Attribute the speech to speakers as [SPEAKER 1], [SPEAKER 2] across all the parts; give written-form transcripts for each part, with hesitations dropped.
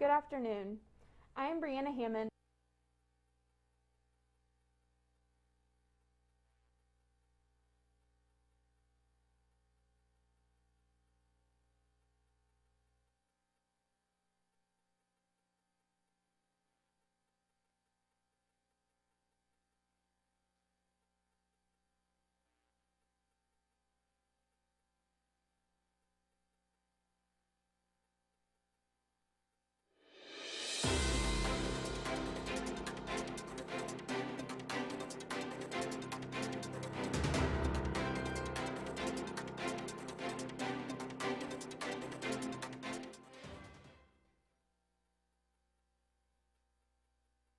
[SPEAKER 1] Good afternoon. I am Brianna Hammond.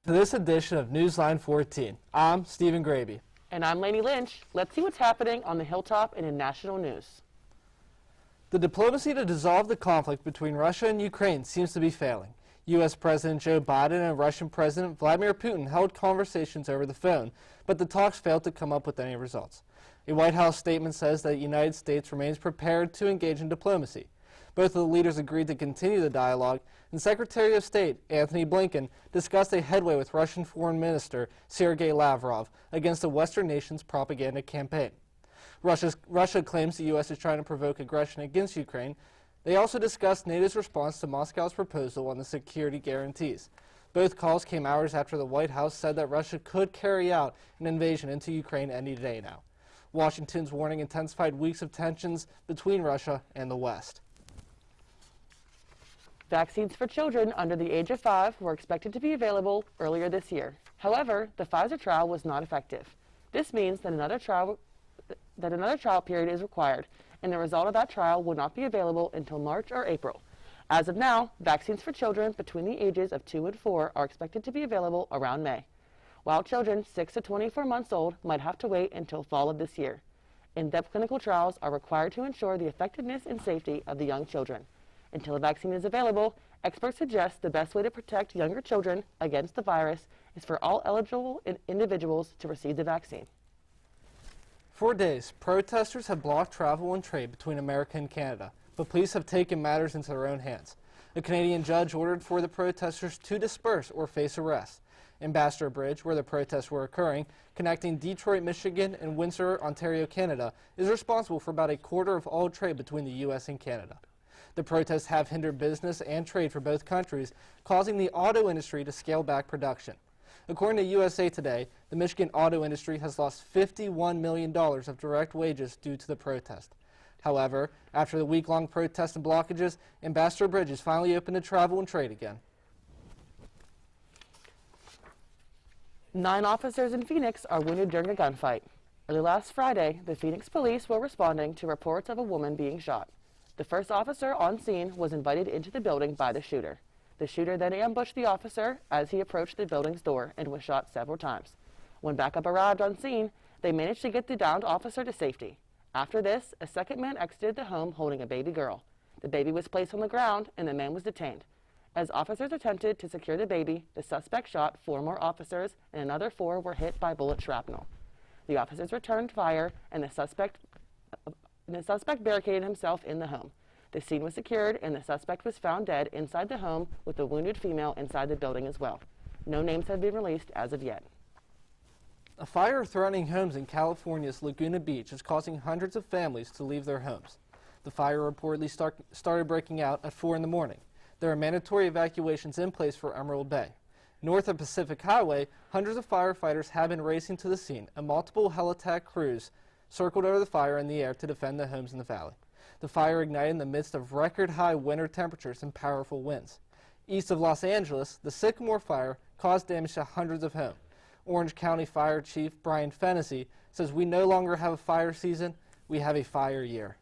[SPEAKER 2] To this edition of Newsline 14, I'm Stephen Graby.
[SPEAKER 3] And I'm Lainey Lynch. Let's see what's happening on the Hilltop and in national news.
[SPEAKER 2] The diplomacy to dissolve the conflict between Russia and Ukraine seems to be failing. U.S. President Joe Biden and Russian President Vladimir Putin held conversations over the phone, but the talks failed to come up with any results. A White House statement says that the United States remains prepared to engage in diplomacy. Both of the leaders agreed to continue the dialogue, and Secretary of State Antony Blinken discussed a headway with Russian Foreign Minister Sergei Lavrov against the Western nation's propaganda campaign. Russia claims the U.S. is trying to provoke aggression against Ukraine. They also discussed NATO's response to Moscow's proposal on the security guarantees. Both calls came hours after the White House said that Russia could carry out an invasion into Ukraine any day now. Washington's warning intensified weeks of tensions between Russia and the West.
[SPEAKER 3] Vaccines for children under the age of 5 were expected to be available earlier this year. However, the Pfizer trial was not effective. This means that another trial period is required, and the result of that trial will not be available until March or April. As of now, vaccines for children between the ages of 2 and 4 are expected to be available around May, while children 6 to 24 months old might have to wait until fall of this year. In-depth clinical trials are required to ensure the effectiveness and safety of the young children. Until a vaccine is available, experts suggest the best way to protect younger children against the virus is for all eligible individuals to receive the vaccine.
[SPEAKER 2] For days, protesters have blocked travel and trade between America and Canada, but police have taken matters into their own hands. A Canadian judge ordered for the protesters to disperse or face arrest. Ambassador Bridge, where the protests were occurring, connecting Detroit, Michigan and Windsor, Ontario, Canada, is responsible for about a quarter of all trade between the U.S. and Canada. The protests have hindered business and trade for both countries, causing the auto industry to scale back production. According to USA Today, the Michigan auto industry has lost $51 million of direct wages due to the protest. However, after the week-long protests and blockages, Ambassador Bridge is finally open to travel and trade again.
[SPEAKER 3] 9 officers in Phoenix are wounded during a gunfight. Early last Friday, the Phoenix police were responding to reports of a woman being shot. The first officer on scene was invited into the building by the shooter. The shooter then ambushed the officer as he approached the building's door and was shot several times. When backup arrived on scene, they managed to get the downed officer to safety. After this, a second man exited the home holding a baby girl. The baby was placed on the ground and the man was detained. As officers attempted to secure the baby, the suspect shot 4 more officers and another 4 were hit by bullet shrapnel. The officers returned fire and the suspect barricaded himself in the home. The scene was secured and the suspect was found dead inside the home with a wounded female inside the building as well. No names have been released as of yet.
[SPEAKER 2] A fire threatening homes in California's Laguna Beach is causing hundreds of families to leave their homes. The fire reportedly started breaking out at 4 in the morning. There are mandatory evacuations in place for Emerald Bay. North of Pacific Highway, hundreds of firefighters have been racing to the scene, and multiple heli-attack crews circled over the fire in the air to defend the homes in the valley. The fire ignited in the midst of record-high winter temperatures and powerful winds. East of Los Angeles, the Sycamore fire caused damage to hundreds of homes. Orange County Fire Chief Brian Fennessy says, "We no longer have a fire season, we have a fire year."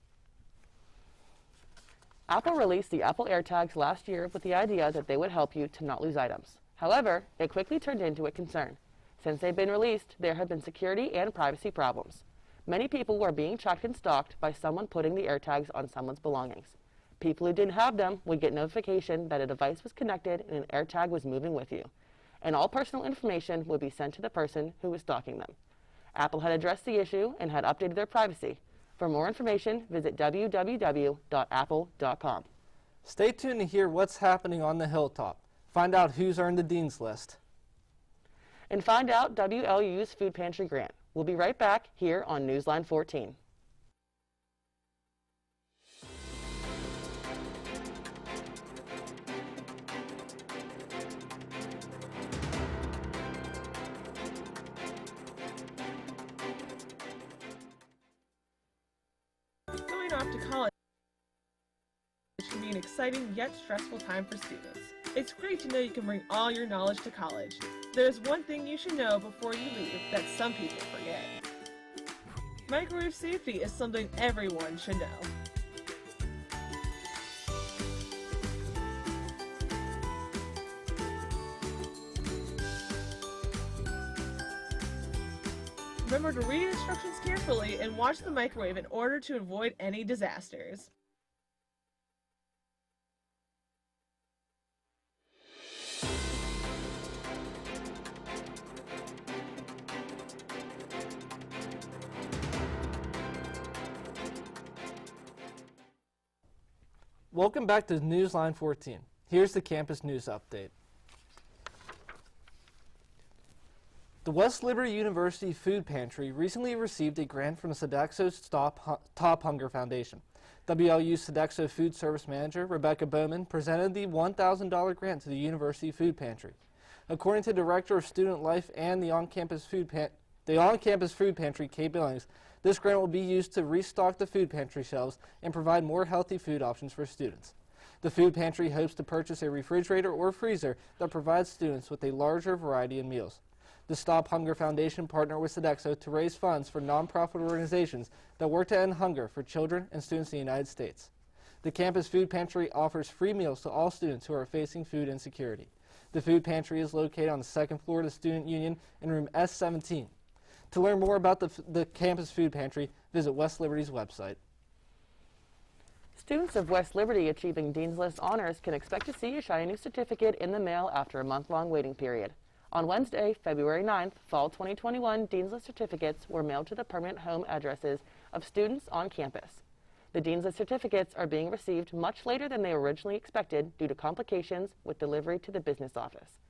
[SPEAKER 3] Apple released the Apple AirTags last year with the idea that they would help you to not lose items. However, it quickly turned into a concern. Since they've been released, there have been security and privacy problems. Many people were being tracked and stalked by someone putting the AirTags on someone's belongings. People who didn't have them would get notification that a device was connected and an AirTag was moving with you, and all personal information would be sent to the person who was stalking them. Apple had addressed the issue and had updated their privacy. For more information, visit www.apple.com.
[SPEAKER 2] Stay tuned to hear what's happening on the hilltop. Find out who's earned the Dean's List.
[SPEAKER 3] And find out WLU's Food Pantry grant. We'll be right back here on Newsline 14.
[SPEAKER 4] Going off to college can be an exciting yet stressful time for students. It's great to know you can bring all your knowledge to college. There's one thing you should know before you leave that some people forget. Microwave safety is something everyone should know. Remember to read instructions carefully and watch the microwave in order to avoid any disasters.
[SPEAKER 2] Welcome back to Newsline 14. Here's the campus news update. The West Liberty University Food Pantry recently received a grant from the Sodexo Stop Hunger Foundation. WLU Sodexo Food Service Manager Rebecca Bowman presented the $1,000 grant to the University Food Pantry. According to Director of Student Life and the on-campus food pantry, Kate Billings, this grant will be used to restock the food pantry shelves and provide more healthy food options for students. The food pantry hopes to purchase a refrigerator or freezer that provides students with a larger variety of meals. The Stop Hunger Foundation partnered with Sodexo to raise funds for nonprofit organizations that work to end hunger for children and students in the United States. The campus food pantry offers free meals to all students who are facing food insecurity. The food pantry is located on the second floor of the Student Union in room S17. To learn more about the campus food pantry, visit West Liberty's website.
[SPEAKER 3] Students of West Liberty achieving Dean's List honors can expect to see a shiny new certificate in the mail after a month-long waiting period. On Wednesday, February 9th, Fall 2021 Dean's List certificates were mailed to the permanent home addresses of students on campus. The Dean's List certificates are being received much later than they originally expected due to complications with delivery to the business office.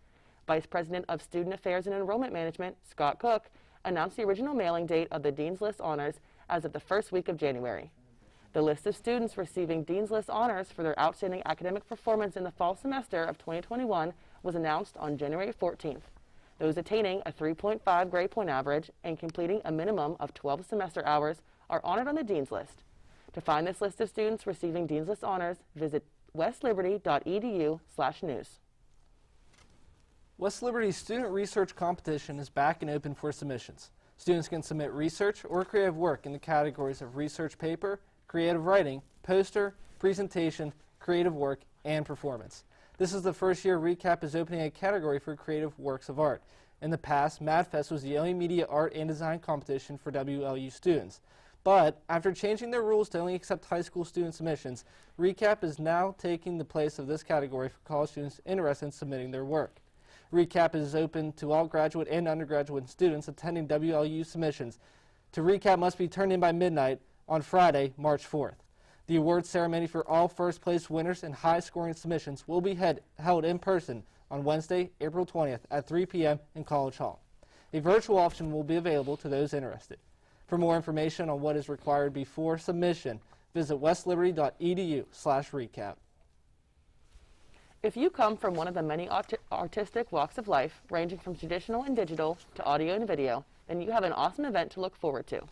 [SPEAKER 3] Vice President of Student Affairs and Enrollment Management, Scott Cook, announced the original mailing date of the Dean's List honors as of the first week of January. The list of students receiving Dean's List honors for their outstanding academic performance in the fall semester of 2021 was announced on January 14th. Those attaining a 3.5 grade point average and completing a minimum of 12 semester hours are honored on the Dean's List. To find this list of students receiving Dean's List honors, visit westliberty.edu/news.
[SPEAKER 2] West Liberty's Student Research Competition is back and open for submissions. Students can submit research or creative work in the categories of research paper, creative writing, poster, presentation, creative work, and performance. This is the first year RECAP is opening a category for creative works of art. In the past, MadFest was the only media art and design competition for WLU students. But after changing their rules to only accept high school student submissions, RECAP is now taking the place of this category for college students interested in submitting their work. RECAP is open to all graduate and undergraduate students attending WLU submissions. To RECAP must be turned in by midnight on Friday, March 4th. The award ceremony for all first-place winners and high-scoring submissions will be held in person on Wednesday, April 20th at 3 p.m. in College Hall. A virtual option will be available to those interested. For more information on what is required before submission, visit westliberty.edu/recap.
[SPEAKER 3] If you come from one of the many artistic walks of life, ranging from traditional and digital to audio and video, then you have an awesome event to look forward to.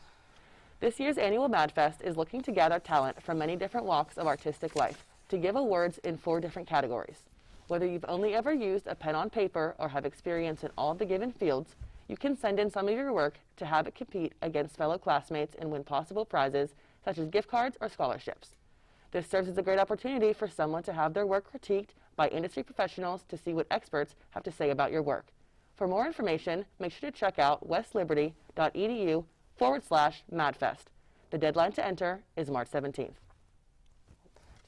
[SPEAKER 3] This year's annual MadFest is looking to gather talent from many different walks of artistic life to give awards in 4 different categories. Whether you've only ever used a pen on paper or have experience in all of the given fields, you can send in some of your work to have it compete against fellow classmates and win possible prizes such as gift cards or scholarships. This serves as a great opportunity for someone to have their work critiqued by industry professionals to see what experts have to say about your work. For more information, make sure to check out westliberty.edu/MadFest. The deadline to enter is March 17th.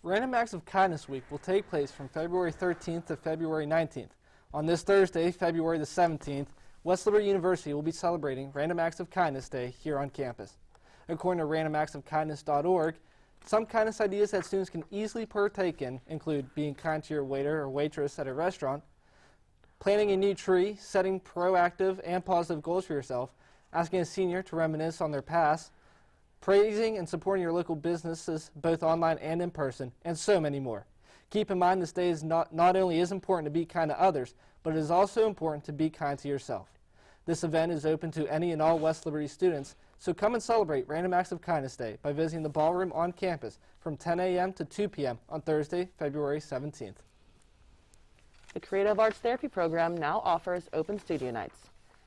[SPEAKER 2] Random Acts of Kindness Week will take place from February 13th to February 19th. On this Thursday, February the 17th, West Liberty University will be celebrating Random Acts of Kindness Day here on campus. According to randomactsofkindness.org, Some kindness ideas that students can easily partake in include being kind to your waiter or waitress at a restaurant, planting a new tree, setting proactive and positive goals for yourself, asking a senior to reminisce on their past, praising and supporting your local businesses both online and in person, and so many more. Keep in mind this day is not only is important to be kind to others, but it is also important to be kind to yourself. This event is open to any and all West Liberty students, so come and celebrate Random Acts of Kindness Day by visiting the ballroom on campus from 10 a.m. to 2 p.m. on Thursday, February 17th.
[SPEAKER 3] The Creative Arts Therapy program now offers Open Studio Nights.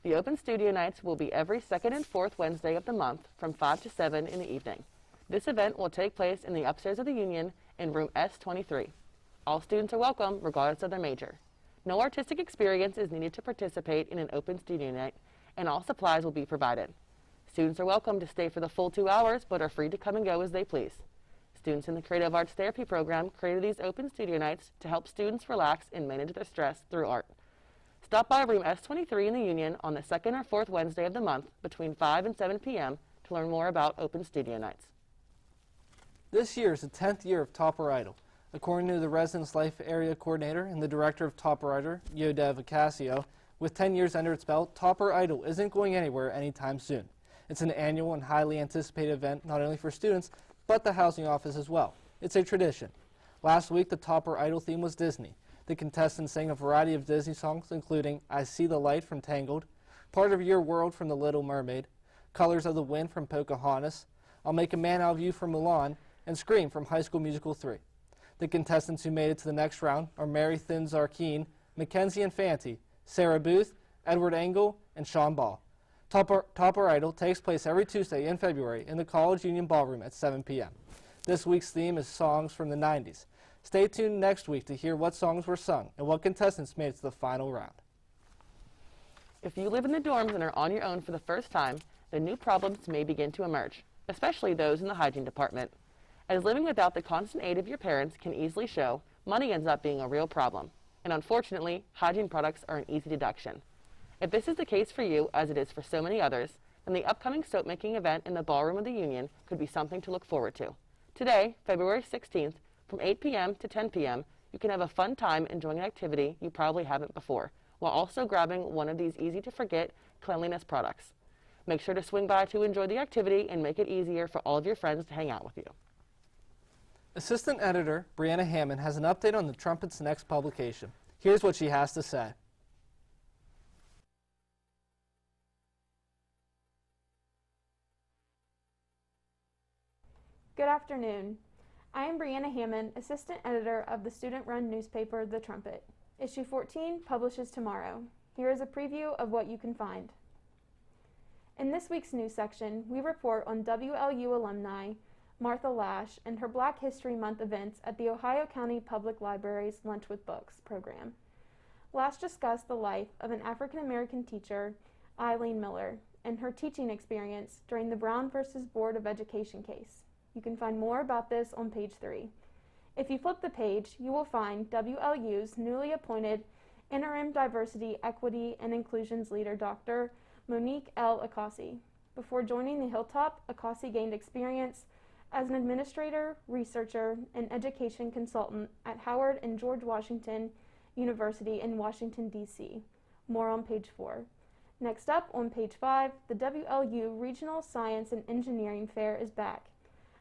[SPEAKER 3] The Open Studio Nights will be every second and fourth Wednesday of the month from 5 to 7 in the evening. This event will take place in the upstairs of the Union in room S23. All students are welcome regardless of their major. No artistic experience is needed to participate in an Open Studio Night, and all supplies will be provided. Students are welcome to stay for the full 2 hours, but are free to come and go as they please. Students in the Creative Arts Therapy program created these Open Studio Nights to help students relax and manage their stress through art. Stop by room S23 in the Union on the second or fourth Wednesday of the month between 5 and 7 p.m. to learn more about Open Studio Nights.
[SPEAKER 2] This year is the 10th year of Topper Idol. According to the Residence Life Area Coordinator and the Director of Topper Idol, Yodev Acasio, with 10 years under its belt, Topper Idol isn't going anywhere anytime soon. It's an annual and highly anticipated event not only for students, but the housing office as well. It's a tradition. Last week, the Topper Idol theme was Disney. The contestants sang a variety of Disney songs, including I See the Light from Tangled, Part of Your World from The Little Mermaid, Colors of the Wind from Pocahontas, I'll Make a Man Out of You from Mulan, and Scream from High School Musical 3. The contestants who made it to the next round are Mary Thyn Zarkeen, Mackenzie Infanti, Sarah Booth, Edward Engel, and Sean Ball. Topper Idol takes place every Tuesday in February in the College Union Ballroom at 7 p.m. This week's theme is songs from the 90s. Stay tuned next week to hear what songs were sung and what contestants made it to the final round.
[SPEAKER 3] If you live in the dorms and are on your own for the first time, then new problems may begin to emerge, especially those in the hygiene department. As living without the constant aid of your parents can easily show, money ends up being a real problem. And unfortunately, hygiene products are an easy deduction. If this is the case for you, as it is for so many others, then the upcoming soap-making event in the Ballroom of the Union could be something to look forward to. Today, February 16th, from 8 p.m. to 10 p.m., you can have a fun time enjoying an activity you probably haven't before, while also grabbing one of these easy-to-forget cleanliness products. Make sure to swing by to enjoy the activity and make it easier for all of your friends to hang out with you.
[SPEAKER 2] Assistant Editor Brianna Hammond has an update on the Trumpet's next publication. Here's what she has to say.
[SPEAKER 1] Good afternoon. I am Brianna Hammond, Assistant Editor of the student-run newspaper, The Trumpet. Issue 14 publishes tomorrow. Here is a preview of what you can find. In this week's news section, we report on WLU alumni Martha Lash and her Black History Month events at the Ohio County Public Library's Lunch with Books program. Lash discussed the life of an African-American teacher, Eileen Miller, and her teaching experience during the Brown versus Board of Education case. You can find more about this on page 3. If you flip the page, you will find WLU's newly appointed Interim Diversity, Equity, and Inclusions Leader, Dr. Monique L. Akasi. Before joining the Hilltop, Akasi gained experience as an administrator, researcher, and education consultant at Howard and George Washington University in Washington, D.C. More on page 4. Next up, on page 5, the WLU Regional Science and Engineering Fair is back.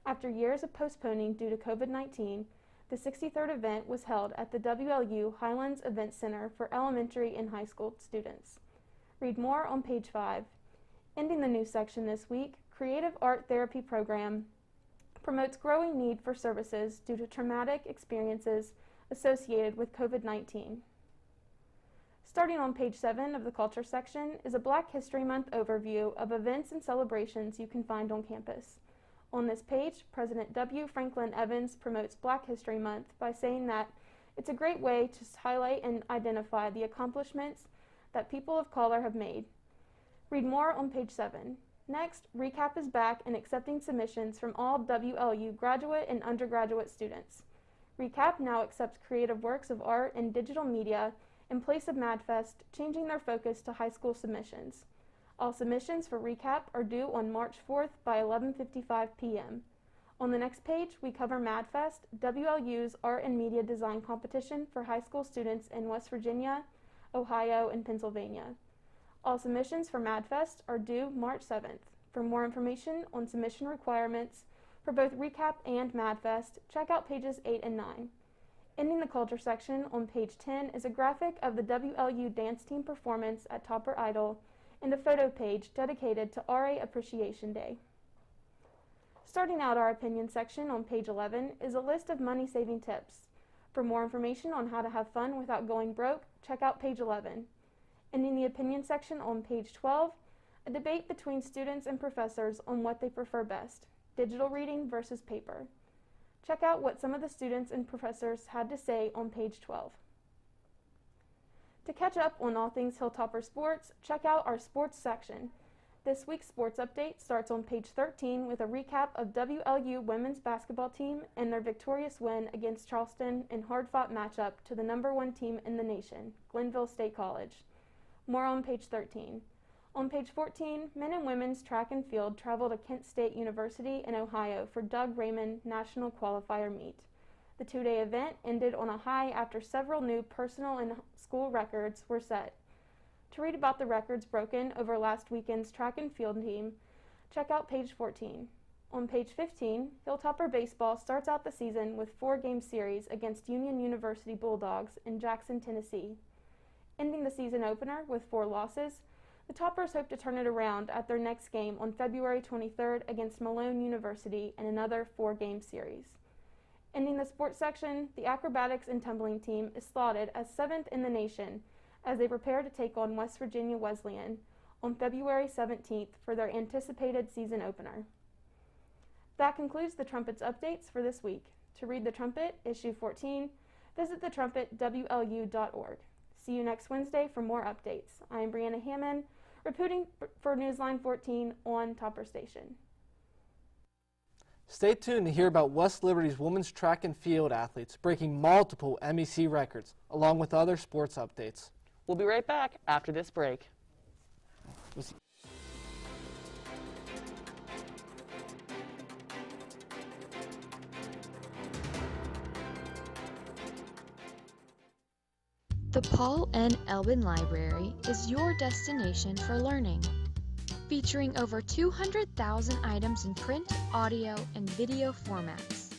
[SPEAKER 1] After years of postponing due to COVID-19, the 63rd event was held at the WLU Highlands Event Center for elementary and high school students. Read more on page 5. Ending the news section this week, Creative Art Therapy Program promotes growing need for services due to traumatic experiences associated with COVID-19. Starting on page 7 of the Culture section is a Black History Month overview of events and celebrations you can find on campus. On this page, President W. Franklin Evans promotes Black History Month by saying that it's a great way to highlight and identify the accomplishments that people of color have made. Read more on page 7. Next, RECAP is back and accepting submissions from all WLU graduate and undergraduate students. RECAP now accepts creative works of art and digital media in place of MadFest, changing their focus to high school submissions. All submissions for RECAP are due on March 4th by 11:55 p.m. On the next page, we cover MadFest, WLU's art and media design competition for high school students in West Virginia, Ohio, and Pennsylvania. All submissions for MadFest are due March 7th. For more information on submission requirements for both Recap and MadFest, check out pages 8 and 9. Ending the culture section on page 10 is a graphic of the WLU dance team performance at Topper Idol and a photo page dedicated to RA Appreciation Day. Starting out our opinion section on page 11 is a list of money-saving tips. For more information on how to have fun without going broke, check out page 11. Ending the opinion section on page 12, a debate between students and professors on what they prefer best, digital reading versus paper. Check out what some of the students and professors had to say on page 12. To catch up on all things Hilltopper sports, check out our sports section. This week's sports update starts on page 13 with a recap of WLU women's basketball team and their victorious win against Charleston in hard-fought matchup to the #1 team in the nation, Glenville State College. More on page 13. On page 14, men and women's track and field traveled to Kent State University in Ohio for Doug Raymond National Qualifier Meet. The two-day event ended on a high after several new personal and school records were set. To read about the records broken over last weekend's track and field team, check out page 14. On page 15, Hilltopper baseball starts out the season with 4-game series against Union University Bulldogs in Jackson, Tennessee. Ending the season opener with 4 losses, the Toppers hope to turn it around at their next game on February 23rd against Malone University in another 4-game series. Ending the sports section, the acrobatics and tumbling team is slotted as 7th in the nation as they prepare to take on West Virginia Wesleyan on February 17th for their anticipated season opener. That concludes the Trumpet's updates for this week. To read the Trumpet, issue 14, visit thetrumpetwlu.org. See you next Wednesday for more updates. I am Brianna Hammond, reporting for Newsline 14 on Topper Station.
[SPEAKER 2] Stay tuned to hear about West Liberty's women's track and field athletes breaking multiple MEC records, along with other sports updates.
[SPEAKER 3] We'll be right back after this break.
[SPEAKER 5] The Paul N. Elbin Library is your destination for learning. Featuring over 200,000 items in print, audio, and video formats.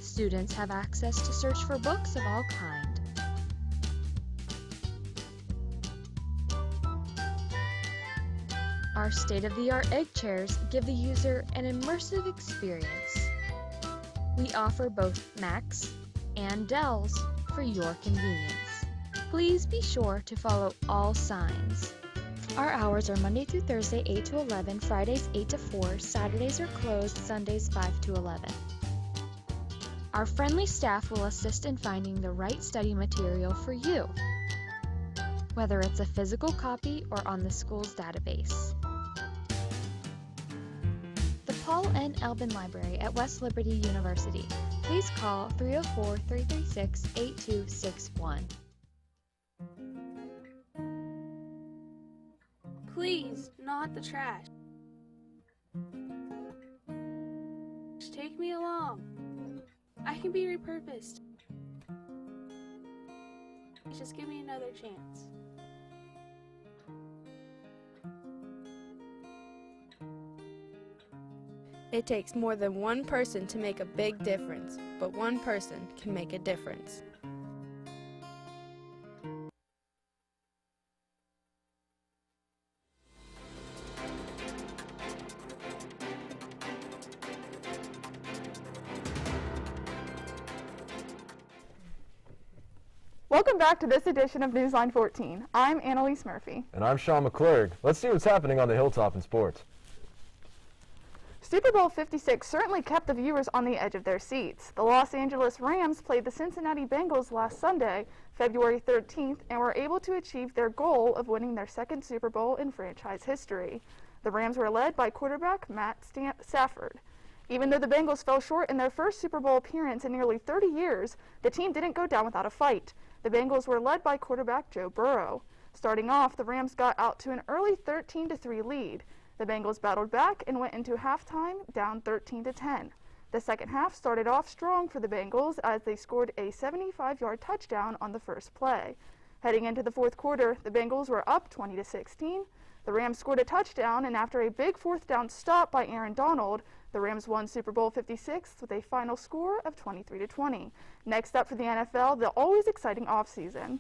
[SPEAKER 5] Students have access to search for books of all kinds. Our state-of-the-art egg chairs give the user an immersive experience. We offer both Macs and Dells for your convenience. Please be sure to follow all signs. Our hours are Monday through Thursday 8 to 11, Fridays 8 to 4, Saturdays are closed, Sundays 5 to 11. Our friendly staff will assist in finding the right study material for you, whether it's a physical copy or on the school's database. The Paul N. Elbin Library at West Liberty University. Please call 304-336-8261.
[SPEAKER 6] Please, not the trash. Take me along. I can be repurposed. Just give me another chance.
[SPEAKER 7] It takes more than one person to make a big difference, but one person can make a difference.
[SPEAKER 8] Welcome back to this edition of Newsline 14. I'm Annalise Murphy.
[SPEAKER 9] And I'm Sean McClurg. Let's see what's happening on the Hilltop in sports.
[SPEAKER 8] Super Bowl 56 certainly kept the viewers on the edge of their seats. The Los Angeles Rams played the Cincinnati Bengals last Sunday, February 13th, and were able to achieve their goal of winning their second Super Bowl in franchise history. The Rams were led by quarterback Matt Stafford. Even though the Bengals fell short in their first Super Bowl appearance in nearly 30 years, the team didn't go down without a fight. The Bengals were led by quarterback Joe Burrow. Starting off, the Rams got out to an early 13-3 lead. The Bengals battled back and went into halftime down 13-10. The second half started off strong for the Bengals as they scored a 75-yard touchdown on the first play. Heading into the fourth quarter, the Bengals were up 20-16. The Rams scored a touchdown, and after a big fourth down stop by Aaron Donald, the Rams won Super Bowl 56 with a final score of 23-20. Next up for the NFL, the always exciting offseason.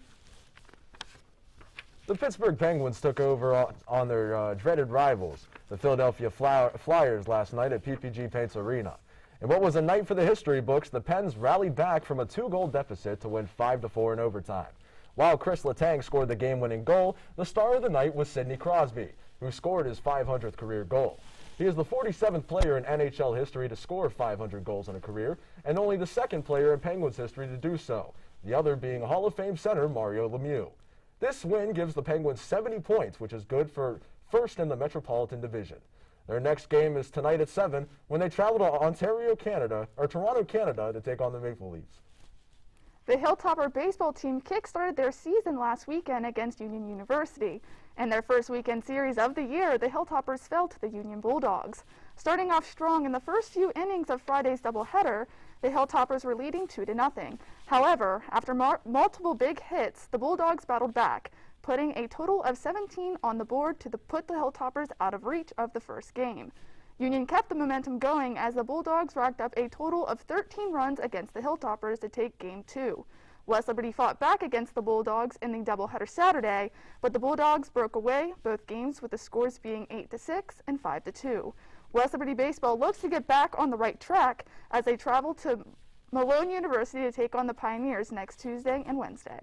[SPEAKER 9] The Pittsburgh Penguins took over on their dreaded rivals, the Philadelphia Flyers, last night at PPG Paints Arena. In what was a night for the history books, the Pens rallied back from a 2-goal deficit to win 5-4 in overtime. While Chris Letang scored the game-winning goal, the star of the night was Sidney Crosby, who scored his 500th career goal. He is the 47th player in NHL history to score 500 goals in a career, and only the second player in Penguins history to do so, the other being Hall of Fame center Mario Lemieux. This win gives the Penguins 70 points, which is good for first in the Metropolitan Division. Their next game is tonight at 7 when they travel to Toronto, Canada to take on the Maple Leafs.
[SPEAKER 8] The Hilltopper baseball team kick-started their season last weekend against Union University. In their first weekend series of the year, the Hilltoppers fell to the Union Bulldogs. Starting off strong in the first few innings of Friday's doubleheader, the Hilltoppers were leading 2-0. However, after multiple big hits, the Bulldogs battled back, putting a total of 17 on the board to put the Hilltoppers out of reach of the first game. Union kept the momentum going as the Bulldogs racked up a total of 13 runs against the Hilltoppers to take Game 2. West Liberty fought back against the Bulldogs in the doubleheader Saturday, but the Bulldogs broke away both games with the scores being 8-6 and 5-2. West Liberty baseball looks to get back on the right track as they travel to Malone University to take on the Pioneers next Tuesday and Wednesday.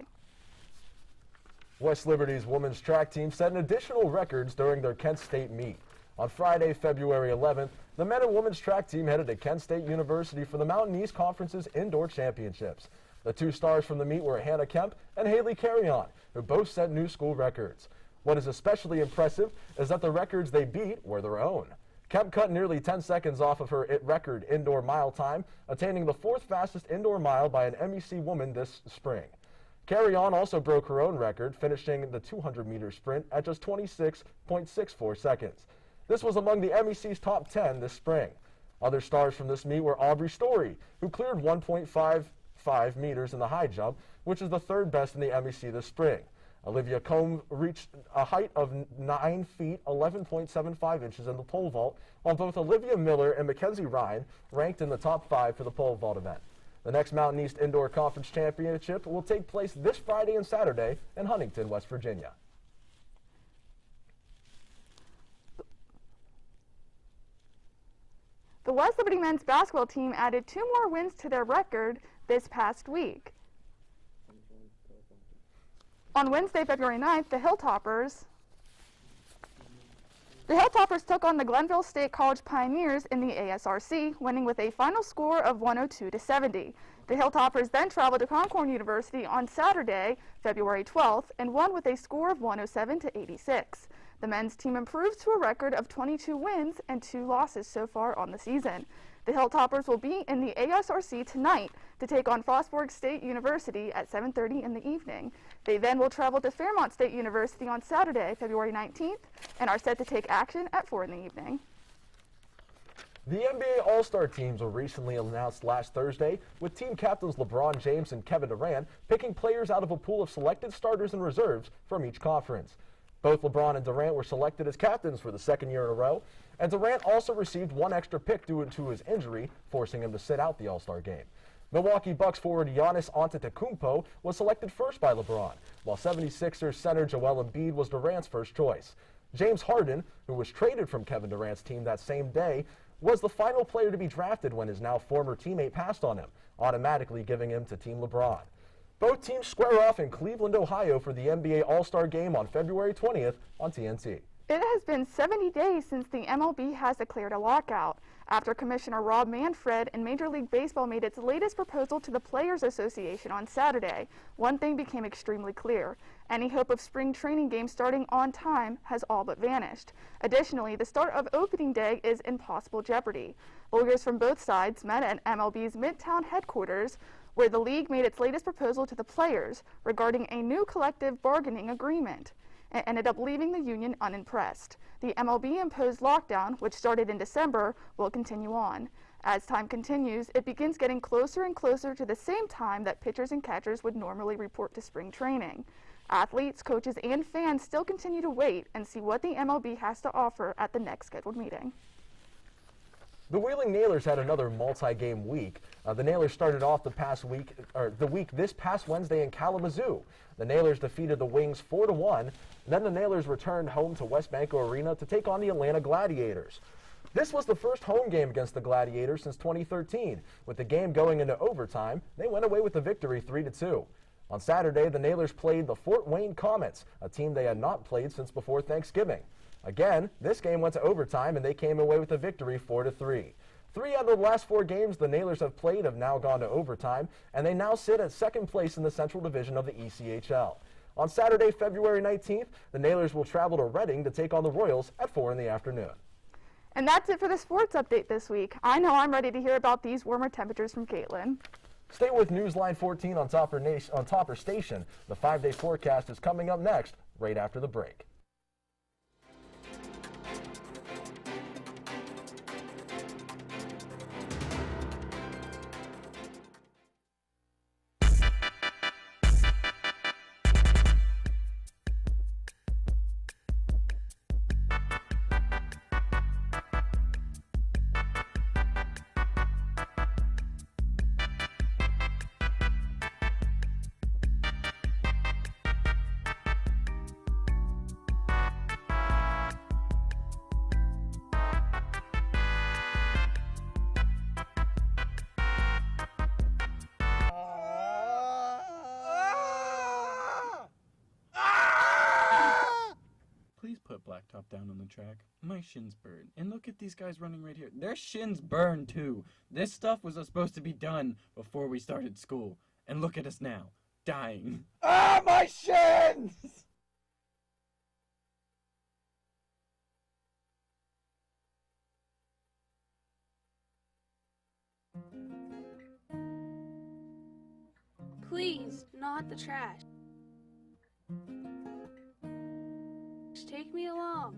[SPEAKER 9] West Liberty's women's track team set an additional records during their Kent State meet. On Friday, February 11th, the men and women's track team headed to Kent State University for the Mountain East Conference's Indoor Championships. The two stars from the meet were Hannah Kemp and Haley Carrion, who both set new school records. What is especially impressive is that the records they beat were their own. Kemp cut nearly 10 seconds off of her record indoor mile time, attaining the 4th fastest indoor mile by an MEC woman this spring. Carrion also broke her own record, finishing the 200-meter sprint at just 26.64 seconds. This was among the MEC's top 10 this spring. Other stars from this meet were Aubrey Story, who cleared 1.55 meters in the high jump, which is the 3rd best in the MEC this spring. Olivia Combe reached a height of 9 feet, 11.75 inches in the pole vault, while both Olivia Miller and Mackenzie Ryan ranked in the top 5 for the pole vault event. The next Mountain East Indoor Conference Championship will take place this Friday and Saturday in Huntington, West Virginia.
[SPEAKER 8] The West Liberty men's basketball team added 2 more wins to their record this past week. On Wednesday, February 9th, the Hilltoppers took on the Glenville State College Pioneers in the ASRC, winning with a final score of 102-70. The Hilltoppers then traveled to Concorn University on Saturday, February 12th, and won with a score of 107-86. The men's team improved to a record of 22 wins and 2 losses so far on the season. The Hilltoppers will be in the ASRC tonight to take on Frostburg State University at 7:30 in the evening. They then will travel to Fairmont State University on Saturday, February 19th, and are set to take action at 4 in the evening.
[SPEAKER 9] The NBA All-Star teams were recently announced last Thursday, with team captains LeBron James and Kevin Durant picking players out of a pool of selected starters and reserves from each conference. Both LeBron and Durant were selected as captains for the 2nd year in a row, and Durant also received 1 extra pick due to his injury, forcing him to sit out the All-Star game. Milwaukee Bucks forward Giannis Antetokounmpo was selected first by LeBron, while 76ers center Joel Embiid was Durant's first choice. James Harden, who was traded from Kevin Durant's team that same day, was the final player to be drafted when his now former teammate passed on him, automatically giving him to Team LeBron. Both teams square off in Cleveland, Ohio for the NBA All-Star Game on February 20th on TNT.
[SPEAKER 8] It has been 70 days since the MLB has declared a lockout, after Commissioner Rob Manfred and Major League Baseball made its latest proposal to the Players Association on Saturday. One thing became extremely clear. Any hope of spring training games starting on time has all but vanished. Additionally, the start of opening day is in possible jeopardy. Lawyers from both sides met at MLB's Midtown headquarters, where the league made its latest proposal to the players regarding a new collective bargaining agreement, and ended up leaving the union unimpressed. The MLB imposed lockdown, which started in December, will continue on. As time continues, it begins getting closer and closer to the same time that pitchers and catchers would normally report to spring training. Athletes, coaches, and fans still continue to wait and see what the MLB has to offer at the next scheduled meeting.
[SPEAKER 9] The Wheeling Nailers had another multi-game week. The Nailers started off the week this past Wednesday in Kalamazoo. The Nailers defeated the Wings 4-1. Then the Nailers returned home to West Banco Arena to take on the Atlanta Gladiators. This was the first home game against the Gladiators since 2013. With the game going into overtime, they went away with the victory 3-2. On Saturday, the Nailers played the Fort Wayne Comets, a team they had not played since before Thanksgiving. Again, this game went to overtime and they came away with a victory 4-3. 3 out of the last 4 games the Nailers have played have now gone to overtime, and they now sit at second place in the Central Division of the ECHL. On Saturday, February 19th, the Nailers will travel to Reading to take on the Royals at 4 in the afternoon.
[SPEAKER 8] And that's it for the sports update this week. I know I'm ready to hear about these warmer temperatures from Caitlin.
[SPEAKER 9] Stay with Newsline 14 on Topper Station. The 5-day forecast is coming up next, right after the break.
[SPEAKER 10] Please put Blacktop down on the track. My shins burn. And look at these guys running right here. Their shins burn too. This stuff was supposed to be done before we started school. And look at us now, dying.
[SPEAKER 2] Ah, my shins!
[SPEAKER 6] Please, not the trash. Take me along.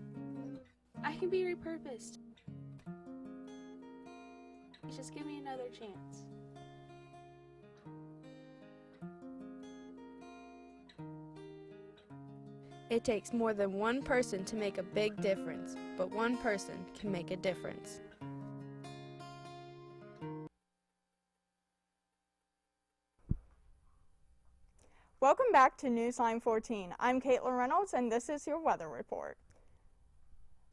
[SPEAKER 6] I can be repurposed. Just give me another chance.
[SPEAKER 7] It takes more than one person to make a big difference, but one person can make a difference.
[SPEAKER 1] Welcome back to Newsline 14. I'm Caitlin Reynolds, and this is your weather report.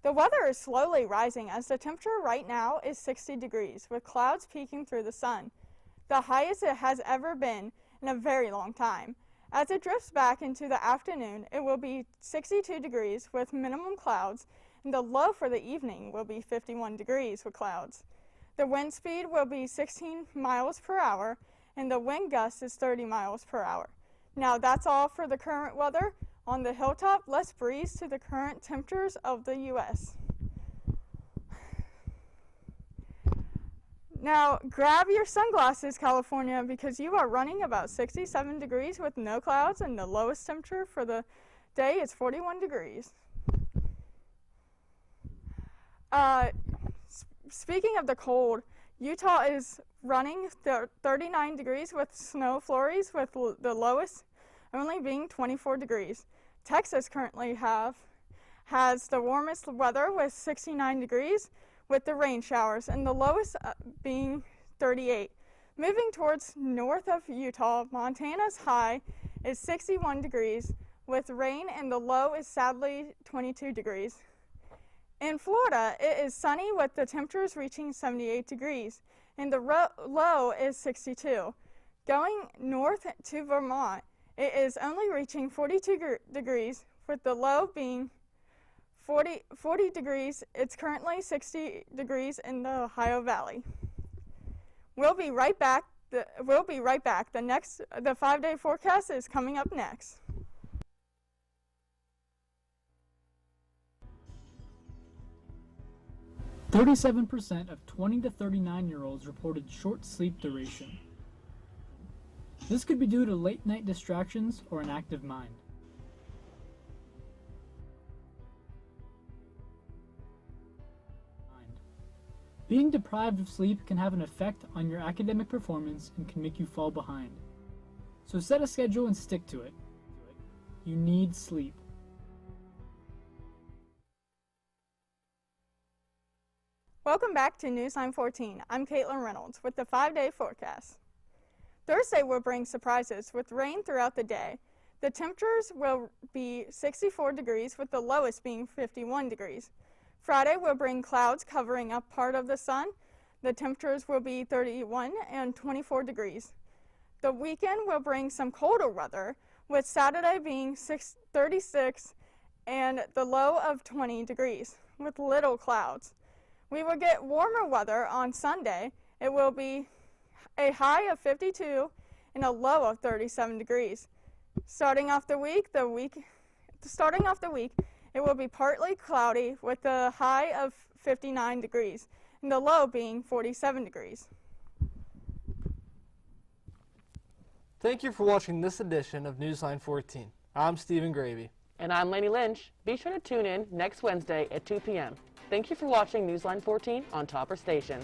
[SPEAKER 1] The weather is slowly rising as the temperature right now is 60 degrees, with clouds peeking through the sun, the highest it has ever been in a very long time. As it drifts back into the afternoon, it will be 62 degrees with minimum clouds, and the low for the evening will be 51 degrees with clouds. The wind speed will be 16 miles per hour, and the wind gust is 30 miles per hour. Now that's all for the current weather. On the hilltop, let's breeze to the current temperatures of the U.S. Now grab your sunglasses, California, because you are running about 67 degrees with no clouds, and the lowest temperature for the day is 41 degrees. Speaking of the cold, Utah is running 39 degrees with snow flurries, with the lowest only being 24 degrees. Texas currently has the warmest weather with 69 degrees with the rain showers, and the lowest being 38. Moving towards north of Utah, Montana's high is 61 degrees with rain, and the low is sadly 22 degrees. In Florida, it is sunny with the temperatures reaching 78 degrees, and the low is 62. Going north to Vermont, it is only reaching 42 degrees with the low being 40 degrees. It's currently 60 degrees in the Ohio Valley. We'll be right back. The 5-day forecast is coming up next.
[SPEAKER 11] %37% of 20 to 39-year-olds reported short sleep duration. This could be due to late-night distractions or an active mind. Being deprived of sleep can have an effect on your academic performance and can make you fall behind. So set a schedule and stick to it. You need sleep.
[SPEAKER 12] Welcome back to Newsline 14. I'm Caitlin Reynolds with the 5-day forecast. Thursday will bring surprises with rain throughout the day. The temperatures will be 64 degrees with the lowest being 51 degrees. Friday will bring clouds covering up part of the sun. The temperatures will be 31 and 24 degrees. The weekend will bring some colder weather, with Saturday being 36 and the low of 20 degrees with little clouds. We will get warmer weather on Sunday. It will be a high of 52 and a low of 37 degrees. Starting off the week, it will be partly cloudy with a high of 59 degrees and the low being 47 degrees.
[SPEAKER 2] Thank you for watching this edition of Newsline 14. I'm Stephen Gravy.
[SPEAKER 3] And I'm Lainey Lynch. Be sure to tune in next Wednesday at 2 p.m. Thank you for watching Newsline 14 on Topper Station.